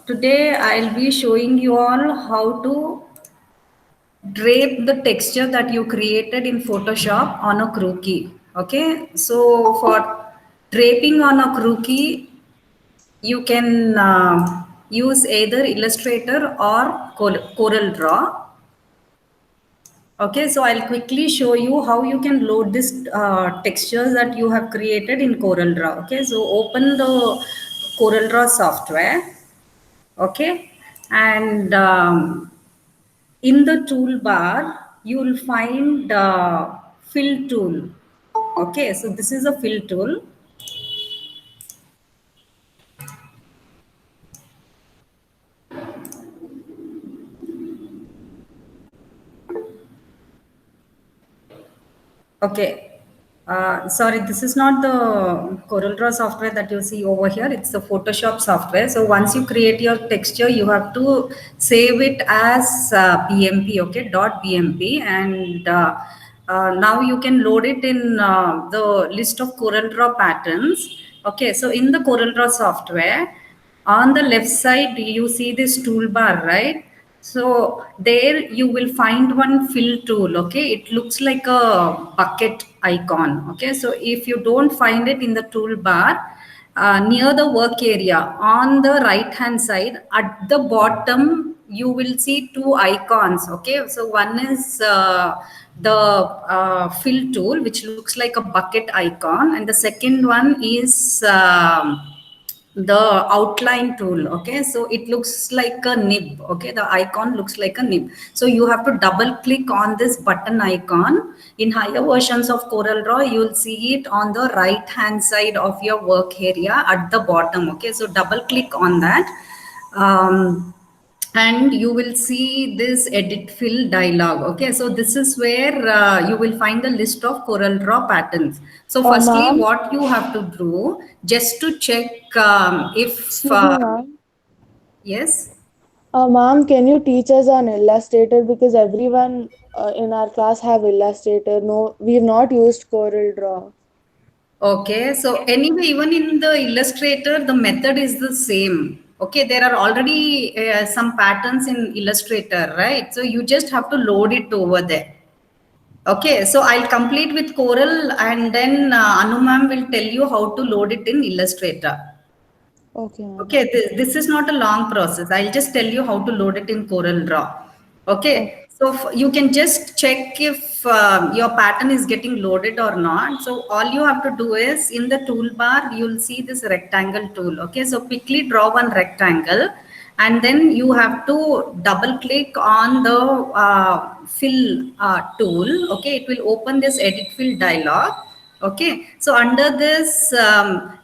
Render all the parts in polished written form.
Today I'll be showing you all how to drape the texture that you created in Photoshop on a crookie. Okay, so for draping on a crookie, you can use either Illustrator or Corel Draw. Okay, so I'll quickly show you how you can load this textures that you have created in Corel Draw. Okay, so open the Corel Draw software. Okay, and in the toolbar you will find fill tool. Okay, so this is a fill tool. Okay. Sorry, this is not the CorelDRAW software that you see over here. It's the Photoshop software. So once you create your texture, you have to save it as PMP, okay, .bmp. And now you can load it in the list of CorelDRAW patterns. Okay, so in the CorelDRAW software, on the left side, you see this toolbar, right? So there you will find one fill tool. Okay, it looks like a bucket icon. Okay, so if you don't find it in the toolbar, near the work area on the right hand side at the bottom you will see two icons. Okay, so one is the fill tool, which looks like a bucket icon, and the second one is the outline tool. Okay, so it looks like a nib. Okay, the icon looks like a nib, so you have to double click on this button icon. In higher versions of CorelDRAW you'll see it on the right hand side of your work area at the bottom. Okay, so double click on that, and you will see this edit fill dialog. Okay, so this is where you will find a list of CorelDRAW patterns. So firstly Ma'am, what you have to do, just to check if excuse me, ma'am. yes. Ma'am, can you teach us on Illustrator because everyone in our class have Illustrator. No, we've not used Corel Draw. Okay, so anyway, even in the Illustrator, the method is the same. Okay, there are already some patterns in Illustrator, right? So you just have to load it over there. Okay, so I'll complete with Corel, and then Anu ma'am will tell you how to load it in Illustrator. Okay, ma'am. Okay, this is not a long process. I'll just tell you how to load it in Corel Draw. Oh, Okay, so you can just check if your pattern is getting loaded or not. So all you have to do is in the toolbar, you'll see this rectangle tool. Okay, so quickly draw one rectangle, and then you have to double click on the fill tool. Okay, it will open this edit fill dialog. Okay, so under this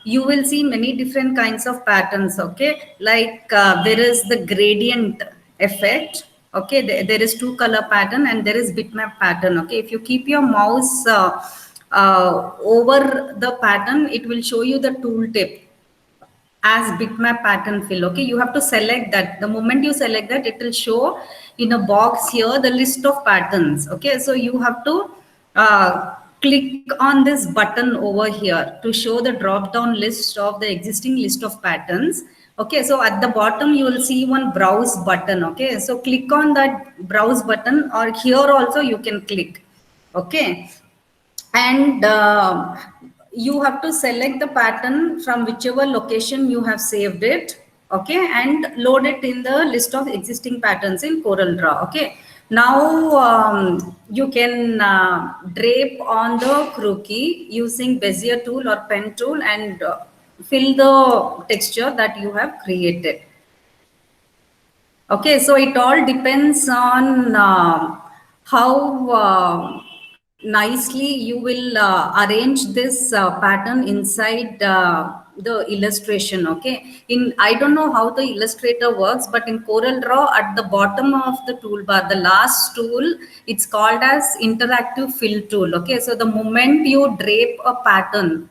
you will see many different kinds of patterns. Okay, like there is the gradient effect. Okay, there is two color pattern and there is bitmap pattern. Okay, if you keep your mouse over the pattern, it will show you the tooltip as bitmap pattern fill. Okay, you have to select that. The moment you select that, it will show in a box here the list of patterns. Okay, so you have to click on this button over here to show the drop down list of the existing list of patterns. Okay, so at the bottom you will see one browse button. Okay, so click on that browse button, or here also you can click. Okay, and you have to select the pattern from whichever location you have saved it. Okay, and load it in the list of existing patterns in Corel Draw. Okay, now you can drape on the crookie using Bezier tool or pen tool, and fill the texture that you have created. Okay, so it all depends on how nicely you will arrange this pattern inside the illustration. Okay, in I don't know how the Illustrator works, but in Corel Draw at the bottom of the toolbar, the last tool, it's called as interactive fill tool. Okay, so the moment you drape a pattern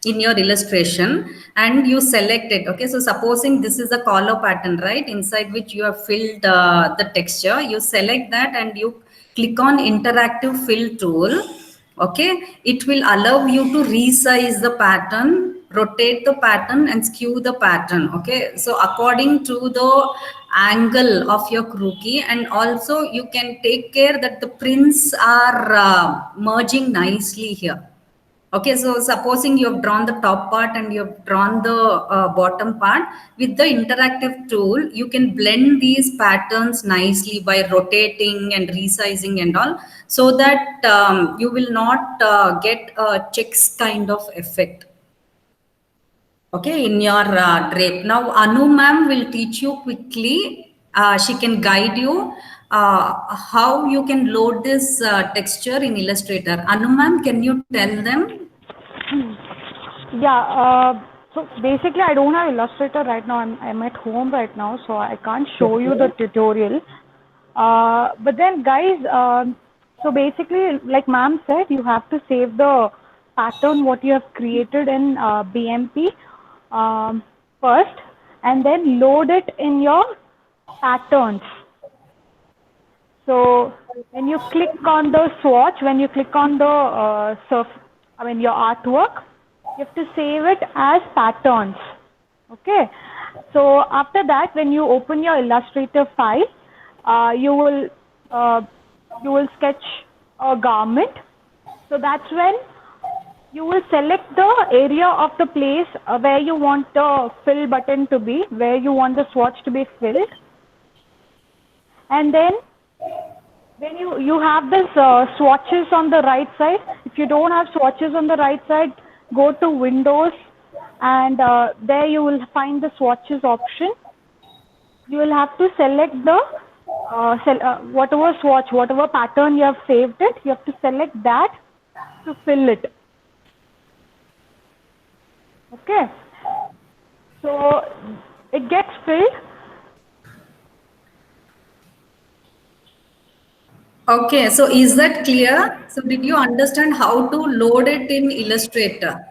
in your illustration and you select it. Okay, so supposing this is a collar pattern, right, inside which you have filled the texture, you select that and you click on interactive fill tool. Okay, it will allow you to resize the pattern rotate the pattern and skew the pattern. Okay, so according to the angle of your crookie, and also you can take care that the prints are merging nicely here. Okay, so supposing you have drawn the top part and you have drawn the bottom part, with the interactive tool, you can blend these patterns nicely by rotating and resizing and all, so that you will not get a checks kind of effect. Okay, in your drape. Now, Anu ma'am will teach you quickly. She can guide you how you can load this texture in Illustrator. Anu ma'am, can you tell them? Yeah, so basically I don't have Illustrator right now. I'm at home right now, so I can't show you the tutorial. But then guys, so basically like ma'am said, you have to save the pattern what you have created in BMP first, and then load it in your patterns. So when you click on the swatch, when you click on the your artwork, you have to save it as patterns. Okay. So after that, when you open your Illustrator file, you will sketch a garment. So that's when you will select the area of the place where you want the fill button to be, where you want the swatch to be filled. And then when you have this swatches on the right side, if you don't have swatches on the right side, go to Windows, and there you will find the swatches option. You will have to select the whatever swatch, whatever pattern you have saved it, you have to select that to fill it. Okay, so it gets filled. Okay, so is that clear? So did you understand how to load it in Illustrator?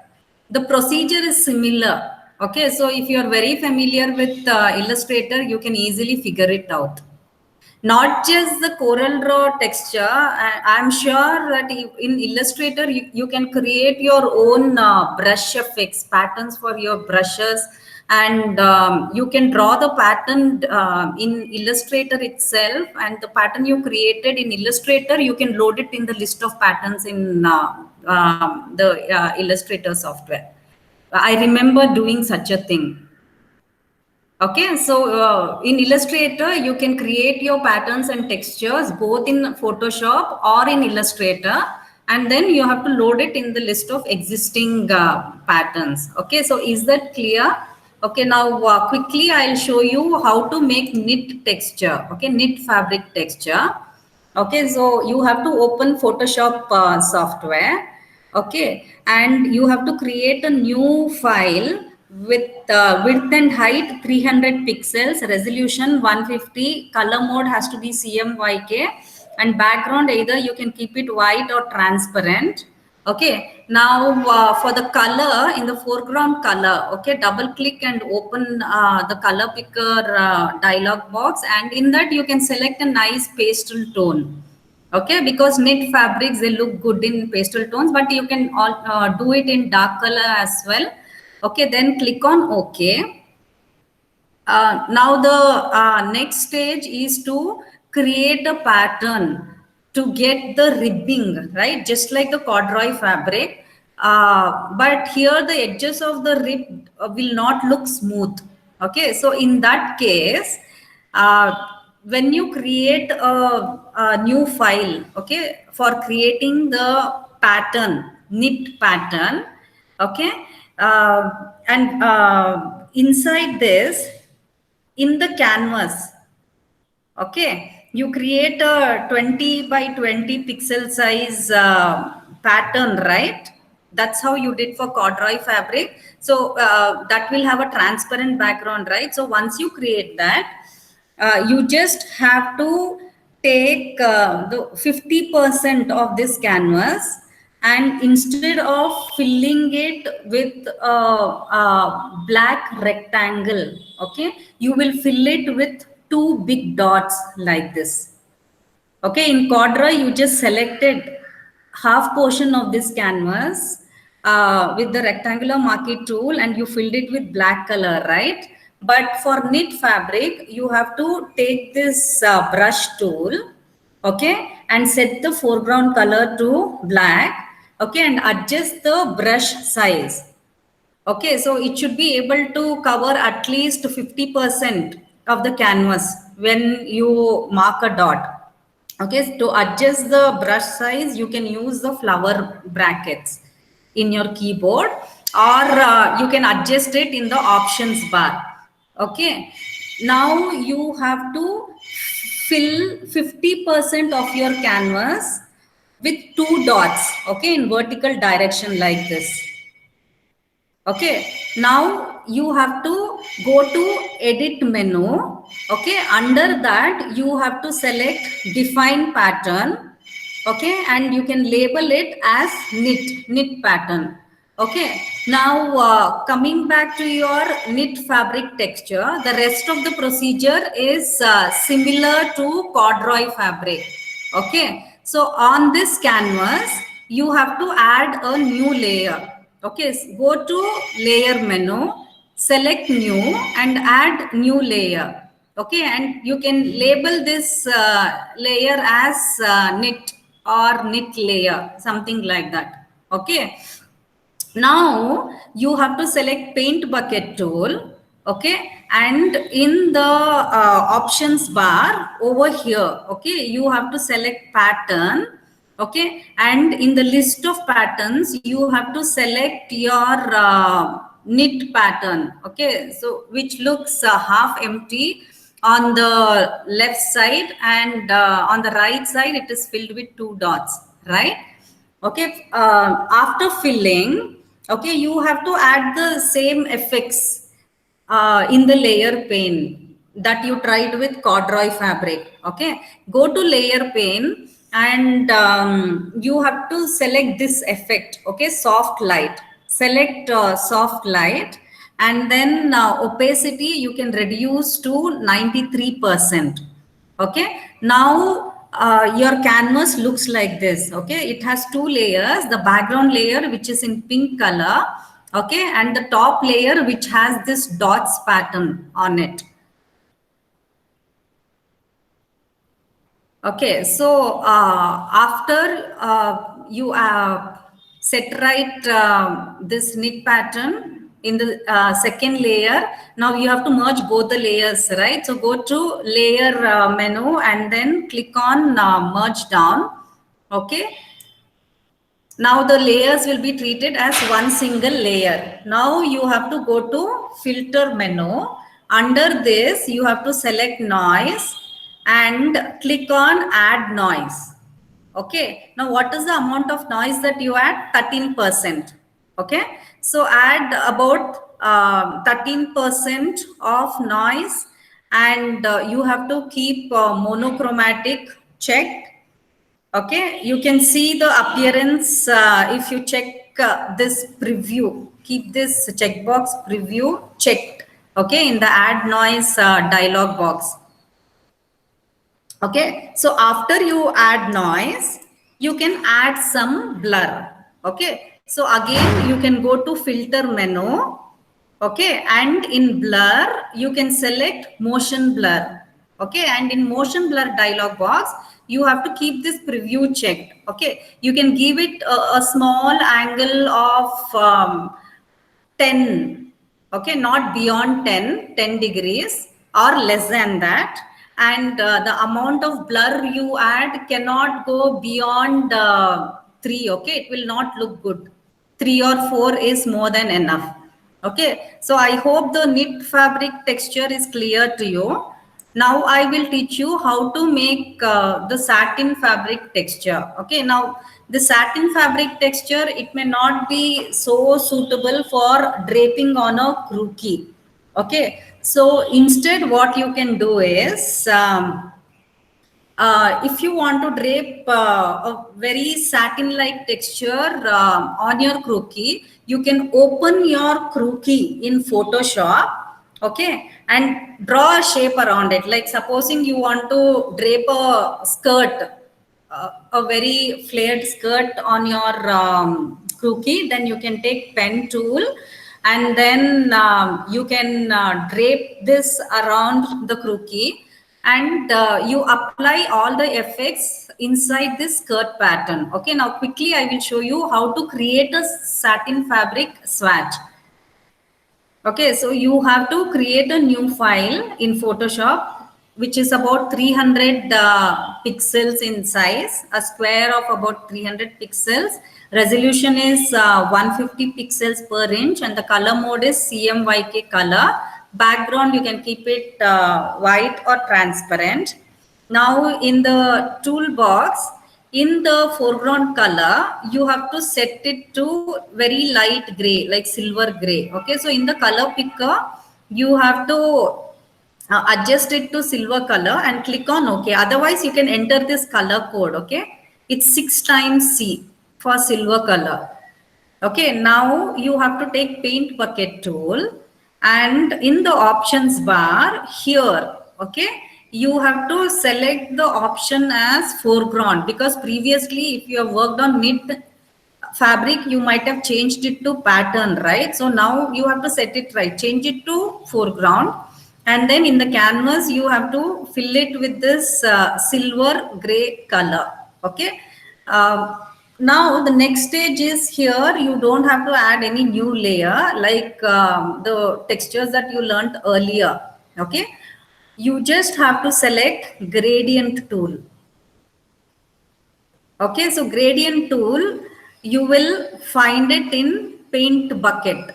The procedure is similar. Okay, so if you are very familiar with Illustrator, you can easily figure it out. Not just the CorelDRAW texture, I'm sure that in Illustrator, you can create your own brush effects, patterns for your brushes, and you can draw the pattern in Illustrator itself, and the pattern you created in Illustrator, you can load it in the list of patterns in the Illustrator software. I remember doing such a thing. Okay, so in Illustrator, you can create your patterns and textures both in Photoshop or in Illustrator, and then you have to load it in the list of existing patterns. Okay, so is that clear? Okay, now quickly I'll show you how to make knit texture. Okay, knit fabric texture. Okay, so you have to open Photoshop software. Okay, and you have to create a new file with width and height 300 pixels, resolution 150, color mode has to be CMYK, and background either you can keep it white or transparent. Okay, now for the color, in the foreground color, okay, double click and open the color picker dialog box, and in that you can select a nice pastel tone. Okay, because knit fabrics, they look good in pastel tones, but you can do it in dark color as well. Okay, then click on OK. Now the next stage is to create a pattern to get the ribbing, right? Just like the corduroy fabric. But here the edges of the rib will not look smooth. Okay, so in that case, when you create a new file, okay, for creating the pattern, knit pattern, okay, and inside this, in the canvas, okay, you create a 20 by 20 pixel size pattern, right? That's how you did for corduroy fabric. So that will have a transparent background, right? So once you create that, you just have to take the 50% of this canvas, and instead of filling it with a black rectangle, okay, you will fill it with two big dots like this. Okay, in corduroy, you just selected half portion of this canvas, with the rectangular marquee tool and you filled it with black color, right? But for knit fabric, you have to take this brush tool, okay, and set the foreground color to black, okay, and adjust the brush size. Okay, so it should be able to cover at least 50% of the canvas when you mark a dot. Okay, to adjust the brush size, you can use the flower brackets in your keyboard, or you can adjust it in the options bar. Okay, now you have to fill 50% of your canvas with 2 dots, okay, in vertical direction like this. Okay, now you have to go to edit menu. Okay, under that you have to select define pattern. Okay, and you can label it as knit pattern. Okay, now coming back to your knit fabric texture, the rest of the procedure is similar to corduroy fabric. Okay, so on this canvas you have to add a new layer. Okay, go to layer menu, select new and add new layer. Okay, and you can label this layer as knit or knit layer, something like that. Okay, now you have to select paint bucket tool. Okay, and in the options bar over here, okay, you have to select pattern. Okay, and in the list of patterns you have to select your knit pattern. Okay, so which looks half empty on the left side, and on the right side it is filled with 2 dots, right? Okay, after filling, okay, you have to add the same effects in the layer pane that you tried with corduroy fabric. Okay, go to layer pane and you have to select this effect. Okay, soft light, select soft light, and then opacity you can reduce to 93%. Okay, now your canvas looks like this. Okay, it has 2 layers, the background layer which is in pink color, okay, and the top layer which has this dots pattern on it. Okay, so after you set right this knit pattern in the second layer, now you have to merge both the layers, right? So go to layer menu and then click on merge down. Okay, now the layers will be treated as one single layer. Now you have to go to filter menu. Under this you have to select noise and click on add noise. Okay, now what is the amount of noise that you add? 13%. Okay, so add about 13% of noise, and you have to keep monochromatic checked. Okay, you can see the appearance if you check this preview. Keep this checkbox preview checked. Okay, in the add noise dialog box. Okay, so after you add noise, you can add some blur. Okay, so again you can go to filter menu. Okay, and in blur you can select motion blur. Okay, and in motion blur dialog box you have to keep this preview checked. Okay, you can give it a small angle of 10. Okay, not beyond 10 degrees or less than that, and the amount of blur you add cannot go beyond 3. Okay, it will not look good. 3 or 4 is more than enough. Okay, so I hope the knit fabric texture is clear to you. Now I will teach you how to make the satin fabric texture. Okay, now the satin fabric texture, it may not be so suitable for draping on a crookie. Okay, so instead what you can do is if you want to drape a very satin-like texture on your crookie, you can open your crookie in Photoshop, okay, and draw a shape around it. Like supposing you want to drape a skirt a very flared skirt on your crookie, then you can take pen tool, and then you can drape this around the crookie, and you apply all the effects inside this skirt pattern. Okay, now quickly I will show you how to create a satin fabric swatch. Okay, so you have to create a new file in Photoshop, which is about 300 pixels in size, a square of about 300 pixels. Resolution is 150 pixels per inch, and the color mode is CMYK color. Background, you can keep it white or transparent. Now in the toolbox, in the foreground color, you have to set it to very light gray, like silver gray. Okay, so in the color picker, you have to adjust it to silver color and click on OK. Otherwise, you can enter this color code. Okay, it's 6 times C for silver color. Okay, now you have to take paint bucket tool, and in the options bar here, okay, you have to select the option as foreground, because previously if you have worked on knit fabric, you might have changed it to pattern, right? So now you have to set it right, change it to foreground, and then in the canvas you have to fill it with this silver gray color. Okay. Now the next stage is here, you don't have to add any new layer like the textures that you learned earlier. Okay, you just have to select gradient tool. Okay, so gradient tool, you will find it in paint bucket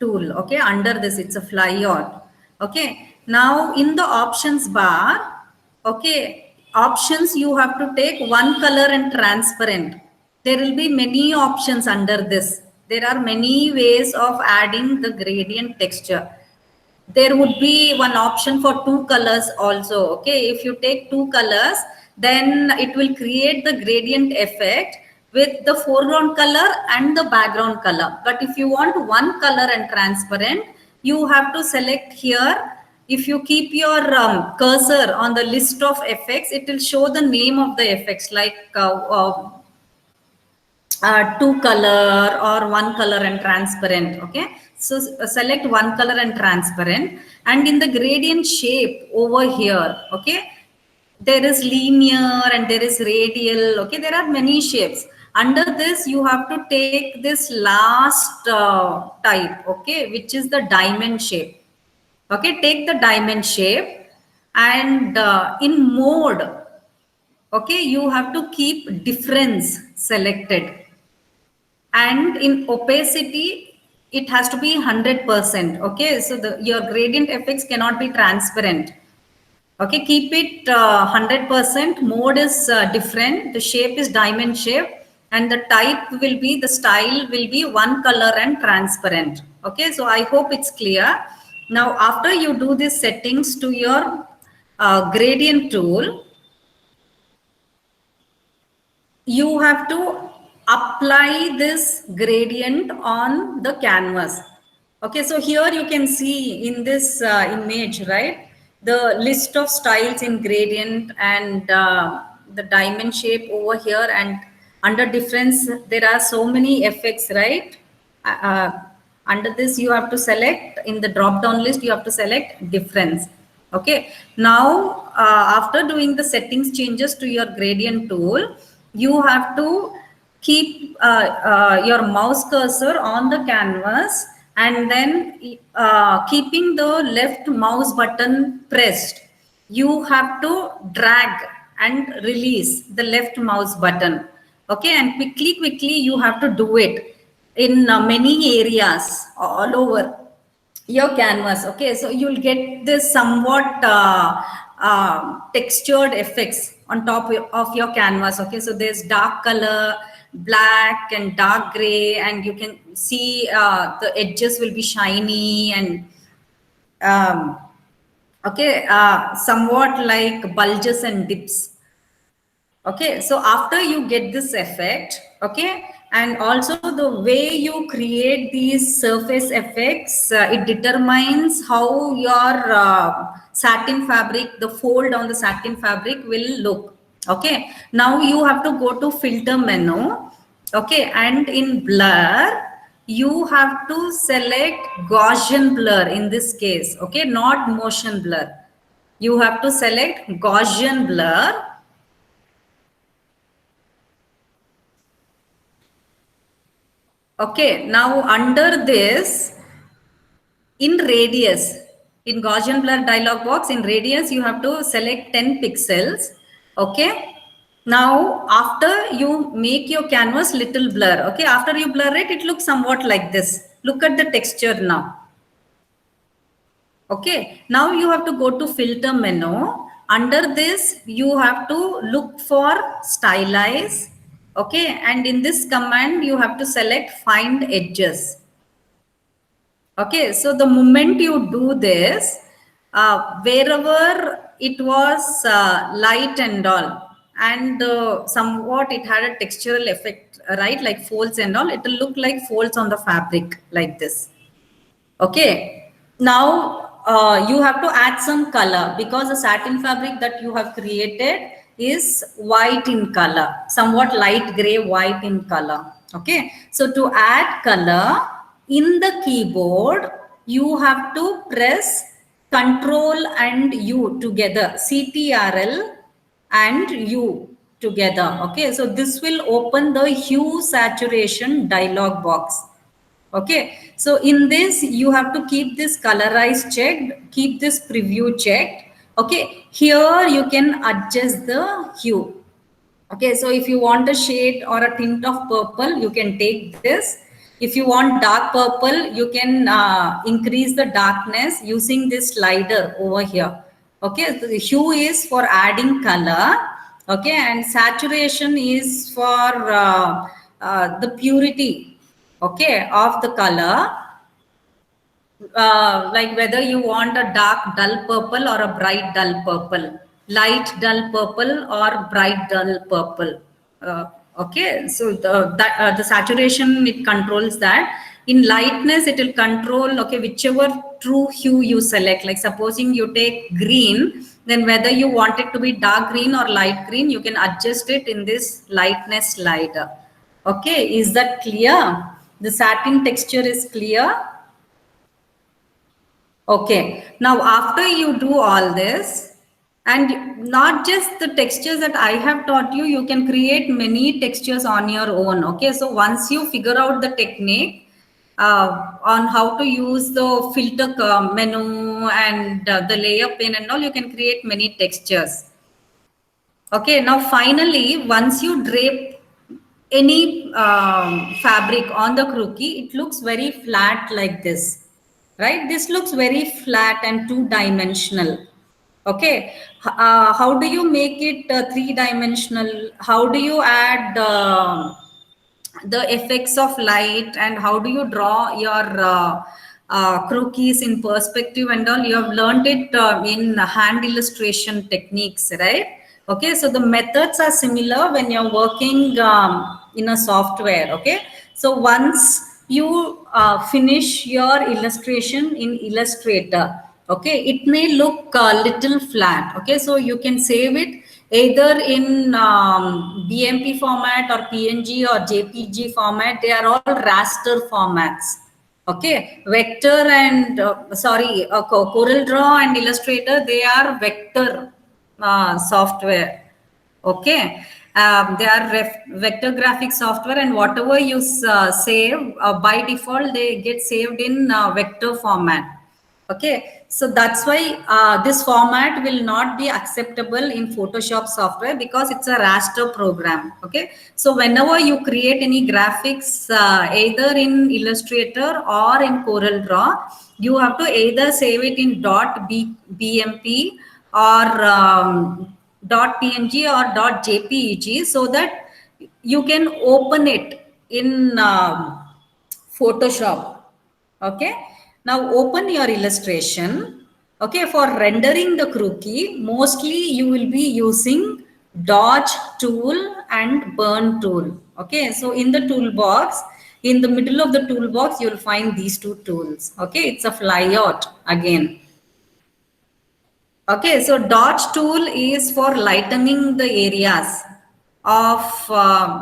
tool. Okay, under this it's a flyout. Okay, now in the options bar, okay, options, you have to take one color and transparent. There will be many options under this. There are many ways of adding the gradient texture. There would be one option for 2 colors also. Okay, if you take 2 colors, then it will create the gradient effect with the foreground color and the background color. But if you want one color and transparent, you have to select here. If you keep your cursor on the list of effects, it will show the name of the effects, like 2 color or 1 color and transparent. Okay, so select 1 color and transparent, and in the gradient shape over here, okay, there is linear and there is radial. Okay, there are many shapes. Under this you have to take this last type, okay, which is the diamond shape. Okay, take the diamond shape, and in mode, okay, you have to keep difference selected, and in opacity it has to be 100%. Okay, so your gradient effects cannot be transparent. Okay, keep it 100%. Mode is different, the shape is diamond shape, and the type will be, the style will be 1 color and transparent. Okay, so I hope it's clear. Now after you do these settings to your gradient tool, you have to apply this gradient on the canvas. Okay, so here you can see in this image, right, the list of styles in gradient, and the diamond shape over here, and under difference there are so many effects, right? Under this you have to select, in the drop down list you have to select difference. Okay, now after doing the settings changes to your gradient tool, you have to keep your mouse cursor on the canvas, and then keeping the left mouse button pressed, you have to drag and release the left mouse button. Okay, and quickly you have to do it in many areas all over your canvas. Okay, so you'll get this somewhat textured effects on top of your canvas. Okay, so there's dark color, black and dark gray, and you can see the edges will be shiny and okay, somewhat like bulges and dips. Okay, so after you get this effect, okay, and also the way you create these surface effects, it determines how your satin fabric, the fold on the satin fabric will look. Okay, now you have to go to filter menu. Okay, and in blur, you have to select Gaussian blur in this case. Okay, not motion blur. You have to select Gaussian blur. Okay, now under this, in radius, in Gaussian blur dialog box, in radius, you have to select 10 pixels. Okay. Now, after you make your canvas little blur, okay, after you blur it, it looks somewhat like this. Look at the texture now. Okay, now you have to go to filter menu. Under this, you have to look for stylize. Okay, and in this command, you have to select find edges. Okay, so the moment you do this, wherever it was light and all, and somewhat it had a textural effect, right? Like folds and all, it will look like folds on the fabric like this. Okay, now you have to add some color because the satin fabric that you have created is white in color, somewhat light gray white in color. Okay, so to add color in the keyboard, you have to press Control and U together, CTRL and U together. Okay, so this will open the hue saturation dialog box. Okay, so in this you have to keep this colorize checked, keep this preview checked. Okay, here you can adjust the hue. Okay, so if you want a shade or a tint of purple, you can take this. If you want dark purple, you can increase the darkness using this slider over here. Okay, so the hue is for adding color. Okay, and saturation is for the purity, okay, of the color. Like whether you want a dark dull purple or a bright dull purple, light dull purple or bright dull purple. Okay, so the saturation, it controls that. In lightness, it will control, okay, whichever true hue you select. Like supposing you take green, then whether you want it to be dark green or light green, you can adjust it in this lightness slider. Okay, is that clear? The satin texture is clear. Okay, now after you do all this, and not just the textures that I have taught you, you can create many textures on your own. Okay, so once you figure out the technique on how to use the filter menu and the layer pane and all, you can create many textures. Okay, now finally, once you drape any fabric on the crookie, it looks very flat like this, right? This looks very flat and two-dimensional. Okay, how do you make it three-dimensional? How do you add the effects of light, and how do you draw your crookies in perspective and all? You have learned it in hand illustration techniques, right? Okay, so the methods are similar when you're working in a software. Okay, so once you finish your illustration in Illustrator, okay, it may look a little flat. Okay, so you can save it either in BMP format or PNG or JPG format. They are all raster formats. Okay, vector and Corel Draw and Illustrator, they are vector software. Okay, they are vector graphic software, and whatever you save by default, they get saved in vector format. Okay, so that's why this format will not be acceptable in Photoshop software because it's a raster program. Okay, so whenever you create any graphics, either in Illustrator or in Corel Draw, you have to either save it in .bmp or .png or .jpeg, so that you can open it in Photoshop. Okay, now open your illustration. Okay, for rendering the crookie, mostly you will be using dodge tool and burn tool. Okay, so in the toolbox, in the middle of the toolbox, you will find these two tools. Okay, it's a flyout again. Okay, so dodge tool is for lightening the areas of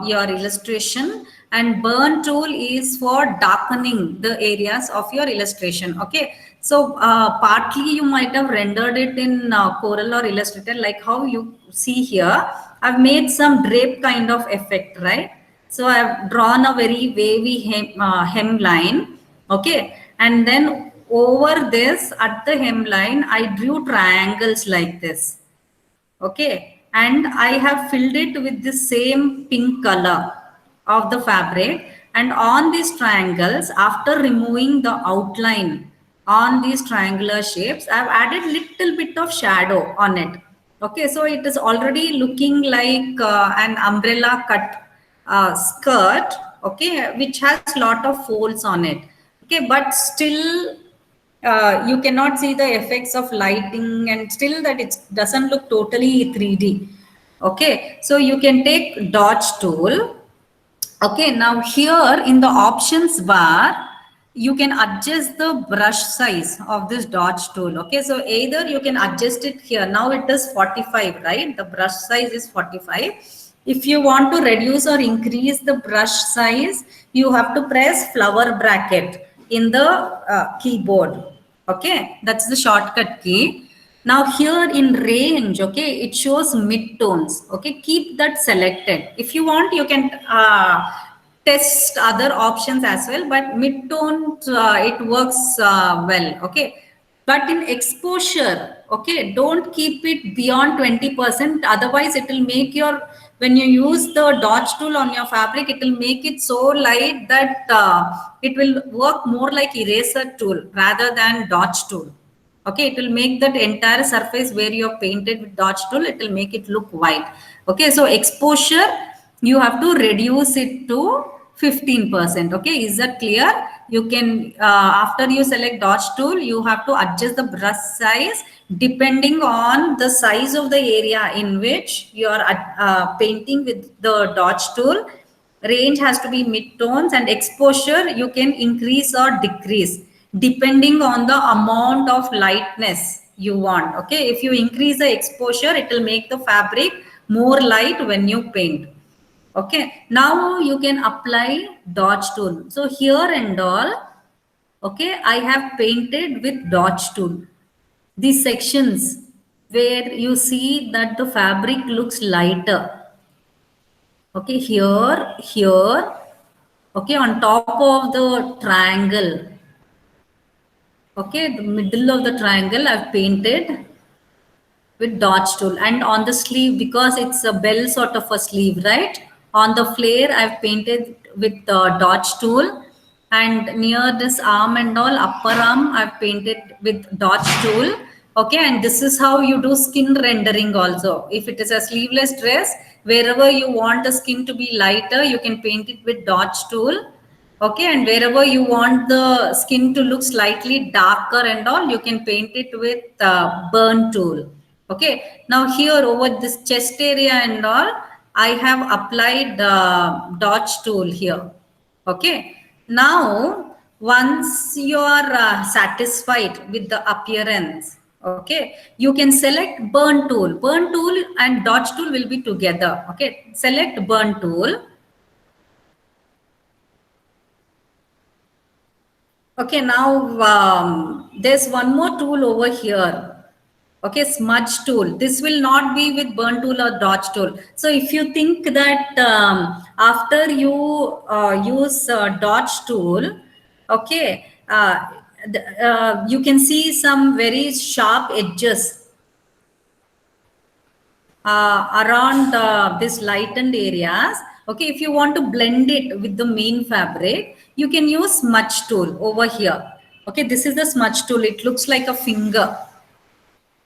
your illustration, and burn tool is for darkening the areas of your illustration. Okay, so partly you might have rendered it in Corel or Illustrator, like how you see here. I've made some drape kind of effect, right? So I've drawn a very wavy hemline. Okay, and then over this at the hemline, I drew triangles like this. Okay, and I have filled it with the same pink color of the fabric, and on these triangles, after removing the outline on these triangular shapes, I have added little bit of shadow on it. Okay, so it is already looking like an umbrella cut skirt, okay, which has lot of folds on it. Okay, but still you cannot see the effects of lighting, and still that it doesn't look totally 3D. Okay, so you can take dodge tool. Okay, now here in the options bar, you can adjust the brush size of this dodge tool. Okay, so either you can adjust it here. Now it is 45, right? The brush size is 45. If you want to reduce or increase the brush size, you have to press flower bracket in the keyboard. Okay, that's the shortcut key. Now here in range, okay, it shows mid-tones. Okay, keep that selected. If you want, you can test other options as well, but mid-tone, it works well. Okay, but in exposure, okay, don't keep it beyond 20%. Otherwise, it will make your, when you use the dodge tool on your fabric, it will make it so light that it will work more like eraser tool rather than dodge tool. Okay, it will make that entire surface where you have painted with dodge tool, it will make it look white. Okay, so exposure, you have to reduce it to 15%. Okay, is that clear? You can, after you select dodge tool, you have to adjust the brush size depending on the size of the area in which you are painting with the dodge tool. Range has to be mid-tones, and exposure you can increase or decrease depending on the amount of lightness you want. Okay, if you increase the exposure, it will make the fabric more light when you paint. Okay, now you can apply dodge tool. So here and all, okay, I have painted with dodge tool. These sections where you see that the fabric looks lighter. Okay, here, okay, on top of the triangle, okay, the middle of the triangle I've painted with dodge tool, and on the sleeve, because it's a bell sort of a sleeve, right? On the flare, I've painted with the dodge tool, and near this arm and all, upper arm, I've painted with dodge tool. Okay, and this is how you do skin rendering also. If it is a sleeveless dress, wherever you want the skin to be lighter, you can paint it with dodge tool. Okay, and wherever you want the skin to look slightly darker and all, you can paint it with burn tool. Okay, now here over this chest area and all, I have applied dodge tool here. Okay, now once you are satisfied with the appearance, okay, you can select burn tool. Burn tool and dodge tool will be together. Okay, select burn tool. Okay, now there's one more tool over here. Okay, smudge tool. This will not be with burn tool or dodge tool. So if you think that after you use dodge tool, okay, you can see some very sharp edges around this lightened areas. Okay, if you want to blend it with the main fabric, you can use smudge tool over here. Okay, this is the smudge tool. It looks like a finger.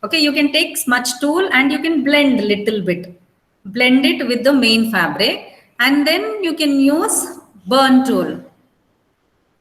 Okay, you can take smudge tool and you can blend a little bit. Blend it with the main fabric, and then you can use burn tool.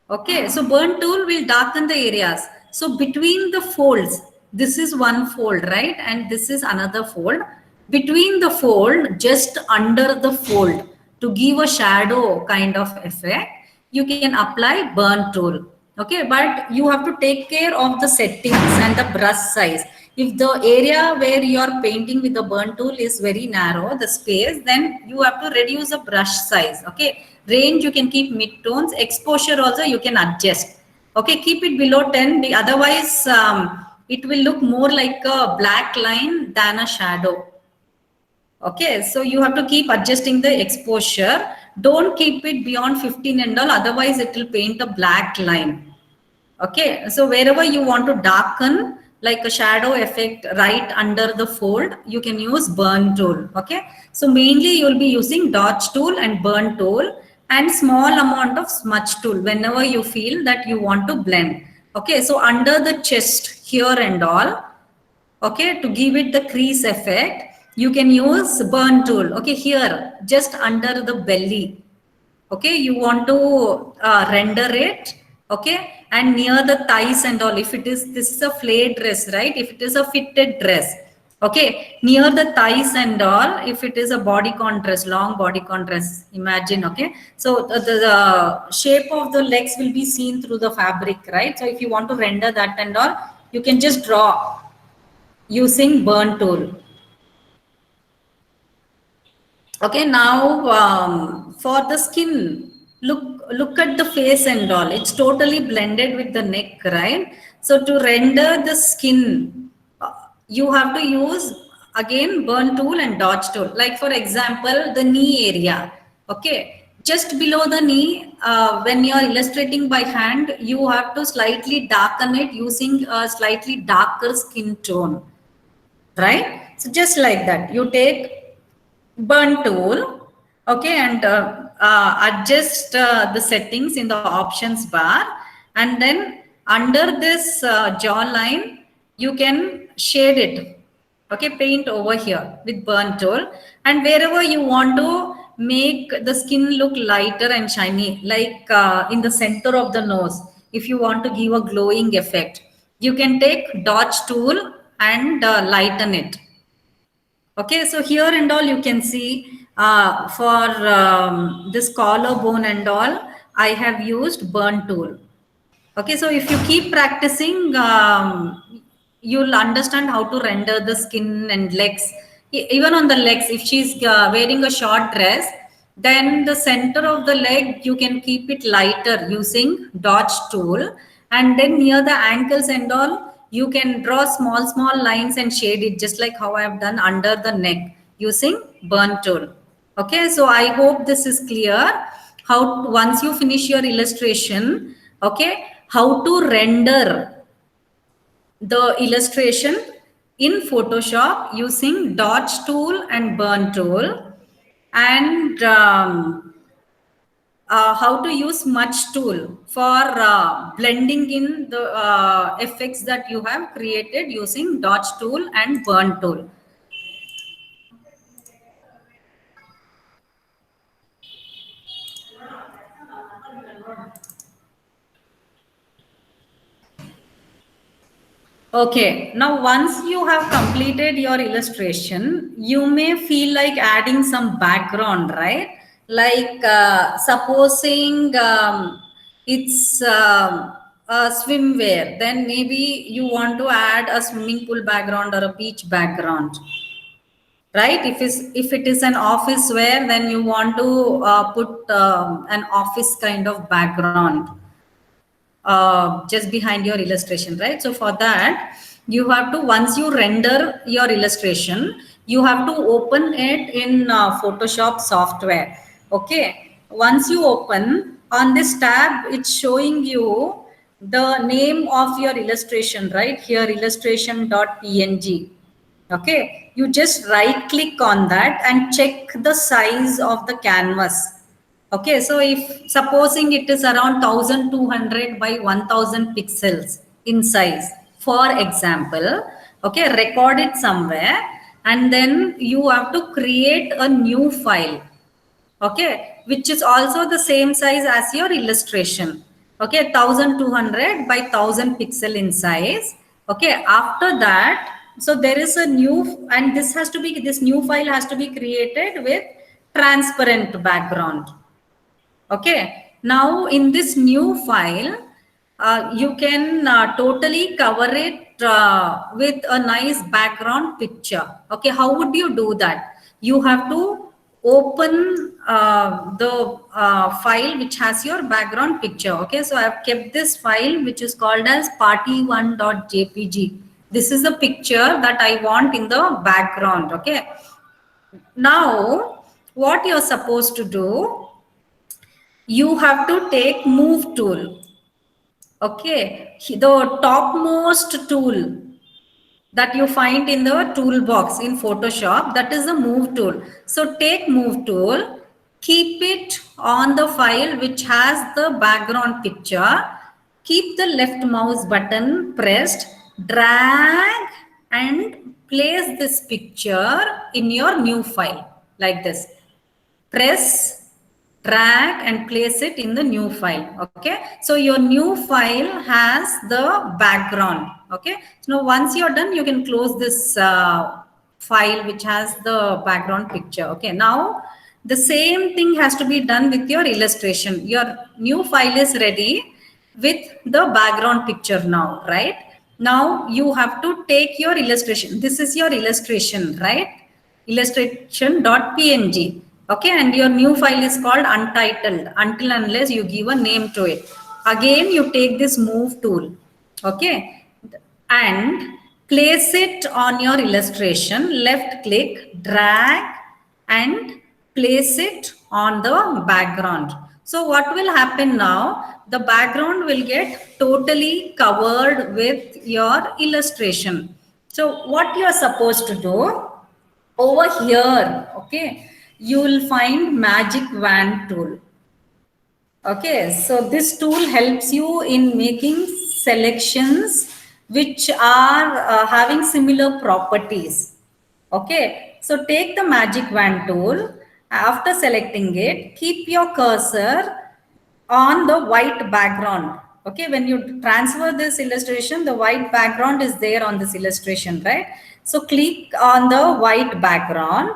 Okay, so burn tool will darken the areas. So between the folds, this is one fold, right? And this is another fold. Between the fold, just under the fold, to give a shadow kind of effect, you can apply burn tool. Okay, but you have to take care of the settings and the brush size. If the area where you are painting with the burn tool is very narrow, the space, then you have to reduce the brush size. Okay, range you can keep mid-tones, exposure also you can adjust. Okay, keep it below 10, otherwise it will look more like a black line than a shadow. Okay, so you have to keep adjusting the exposure. Don't keep it beyond 15 and all, otherwise it will paint a black line. Okay, so wherever you want to darken, like a shadow effect right under the fold, you can use burn tool. Okay, so mainly you will be using dodge tool and burn tool and small amount of smudge tool whenever you feel that you want to blend. Okay, so under the chest here and all, okay, to give it the crease effect, you can use burn tool. Okay, here just under the belly, okay, you want to render it, okay, and near the thighs and all. If it is, this is a flayed dress, right? If it is a fitted dress, okay, near the thighs and all, if it is a bodycon dress, long bodycon dress, imagine. Okay, so the shape of the legs will be seen through the fabric, right? So if you want to render that and all, you can just draw using burn tool. Okay, now for the skin, look at the face and all. It's totally blended with the neck, right? So to render the skin, you have to use again burn tool and dodge tool. Like for example, the knee area. Okay, just below the knee, when you are illustrating by hand, you have to slightly darken it using a slightly darker skin tone, right? So just like that, you take burn tool, okay, and adjust the settings in the options bar, and then under this jawline you can shade it, okay, paint over here with burn tool, and wherever you want to make the skin look lighter and shiny, like in the center of the nose, if you want to give a glowing effect, you can take dodge tool and lighten it. Okay, so here and all you can see for this collarbone and all, I have used burn tool. Okay, so if you keep practicing, you'll understand how to render the skin and legs. Even on the legs, if she's wearing a short dress, then the center of the leg, you can keep it lighter using dodge tool. And then near the ankles and all, you can draw small lines and shade it just like how I have done under the neck using burn tool. Okay, so I hope this is clear. How, once you finish your illustration, okay, how to render the illustration in Photoshop using dodge tool and burn tool, and how to use smudge tool for blending in the effects that you have created using dodge tool and burn tool. Okay, now once you have completed your illustration, you may feel like adding some background, right? Like supposing it's a swimwear, then maybe you want to add a swimming pool background or a beach background, right? If it is an office wear, then you want to put an office kind of background just behind your illustration, right? So for that, you have to, once you render your illustration, you have to open it in Photoshop software. Okay, once you open, on this tab, it's showing you the name of your illustration, right here, illustration.png. Okay, you just right click on that and check the size of the canvas. Okay, so if supposing it is around 1200 by 1000 pixels in size, for example, okay, record it somewhere, and then you have to create a new file, okay, which is also the same size as your illustration. Okay, 1200 by 1000 pixel in size. Okay, after that, so there is a new, and this has to be, this new file has to be created with transparent background. Okay, now in this new file, you can totally cover it with a nice background picture. Okay, how would you do that? You have to open the file which has your background picture. Okay, so I've kept this file which is called as party1.jpg. This is the picture that I want in the background. Okay, now what you're supposed to do, you have to take move tool. Okay, the topmost tool that you find in the toolbox in Photoshop, that is the move tool. So take move tool, keep it on the file which has the background picture, keep the left mouse button pressed, drag and place this picture in your new file like this. Press, drag and place it in the new file. Okay, so your new file has the background. Okay, so now once you're done, you can close this file which has the background picture. Okay, now the same thing has to be done with your illustration. Your new file is ready with the background picture now, right? Now you have to take your illustration. This is your illustration, right? Illustration.png. Okay, and your new file is called untitled, until unless you give a name to it. Again, you take this move tool, okay, and place it on your illustration, left click, drag and place it on the background. So what will happen now? The background will get totally covered with your illustration. So what you are supposed to do over here, okay, you will find magic wand tool. Okay, so this tool helps you in making selections which are having similar properties. Okay, so take the magic wand tool. After selecting it, keep your cursor on the white background. Okay, when you transfer this illustration, the white background is there on this illustration, right? So click on the white background.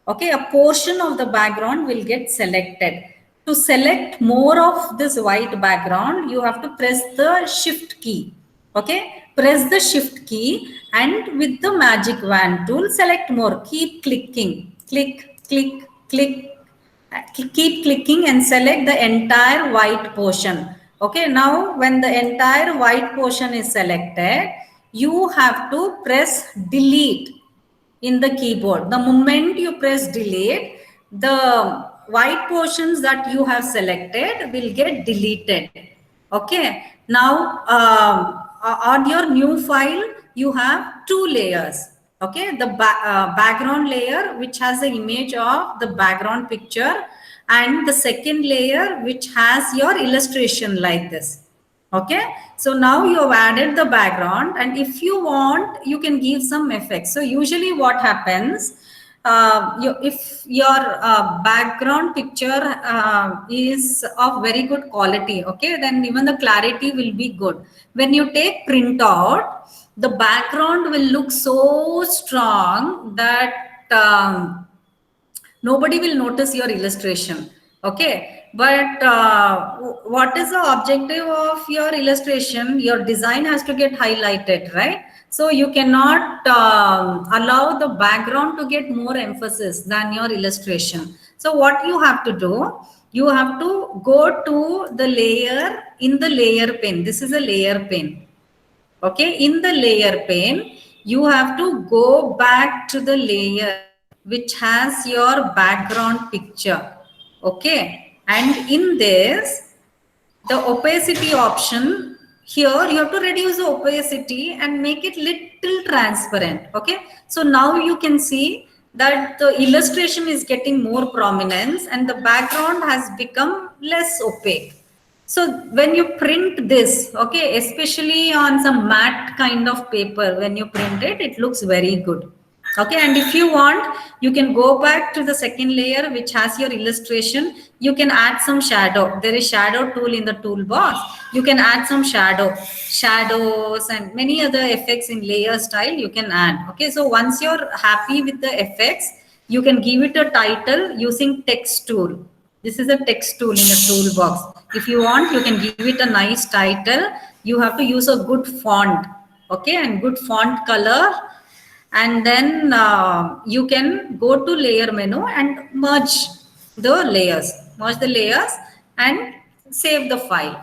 Okay, a portion of the background will get selected. To select more of this white background, you have to press the shift key. Okay, press the shift key and with the magic wand tool, select more. Keep clicking, click, click, click. Keep clicking and select the entire white portion. Okay, now when the entire white portion is selected, you have to press delete in the keyboard. The moment you press delete, the white portions that you have selected will get deleted. Okay, now on your new file, you have two layers. Okay, the background layer which has the image of the background picture, and the second layer which has your illustration like this. Okay, so now you have added the background, and if you want, you can give some effects. So usually what happens, if your background picture is of very good quality, okay, then even the clarity will be good. When you take print out, the background will look so strong that nobody will notice your illustration. Okay, but what is the objective of your illustration? Your design has to get highlighted, right? So you cannot allow the background to get more emphasis than your illustration. So what you have to do, you have to go to the layer in the layer pane. This is a layer pane. Okay, in the layer pane, you have to go back to the layer which has your background picture. Okay, and in this, the opacity option, here you have to reduce the opacity and make it little transparent. Okay, so now you can see that the illustration is getting more prominence and the background has become less opaque. So when you print this, okay, especially on some matte kind of paper, when you print it, it looks very good. Okay, and if you want, you can go back to the second layer which has your illustration. You can add some shadow. There is shadow tool in the toolbox. You can add some shadows and many other effects in layer style you can add. Okay, so once you're happy with the effects, you can give it a title using text tool. This is a text tool in the toolbox. If you want, you can give it a nice title. You have to use a good font. okay, and good font color. And then you can go to layer menu and merge the layers and save the file.